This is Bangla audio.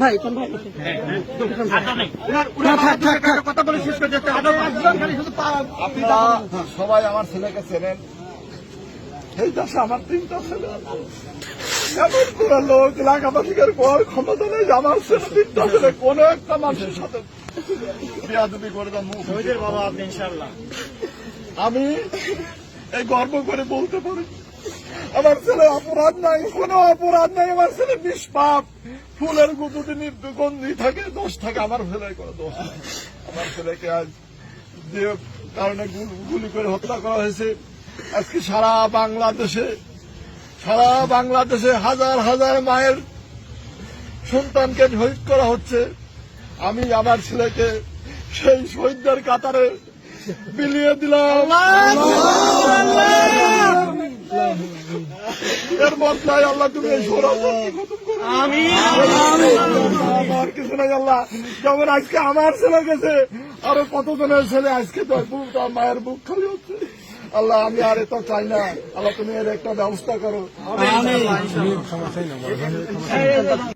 ভাই আপনারা সবাই আমার ছেলেকে চেনেন। এই দেশে আমার 3টা ছেলে, এমন কোন লোক লাগাবাদিকের পর ক্ষমতা নেই যে আমার ছেলে 3টা ছেলে কোন একটা মানুষের সাথে বিয়াদবি করে দেন। বাবা আপনি ইনশাআল্লাহ আমি এই গর্ব করে বলতে পারি আমার ছেলে অপরাধ নাই, কোনো অপরাধ নাই। আমার ছেলে নিষ্পাপ। ফুলের যদি নির্গন্ধি থাকে, দোষ থাকে, আমার ছেলের কোনো দোষ নেই। আমার ছেলেকে আজ যে কারণে গুলি করে হত্যা করা হয়েছে, আজকে সারা বাংলাদেশে হাজার হাজার মায়ের সন্তানকে শহীদ করা হচ্ছে। আমি আমার ছেলেকে সেই শহীদদের কাতারে বিলিয়ে দিলাম। এর বদলায় আল্লাহ তুমি এই সৌরভকে খতম করো। আমার কিছু নাই আল্লাহ। যেমন আজকে আমার ছেলে গেছে, আরো কতজনের ছেলে আজকে তো মায়ের বুক খালি হচ্ছে। আল্লাহ আমি আর এটা চাই না, আল্লাহ তুমি এর একটা ব্যবস্থা করো।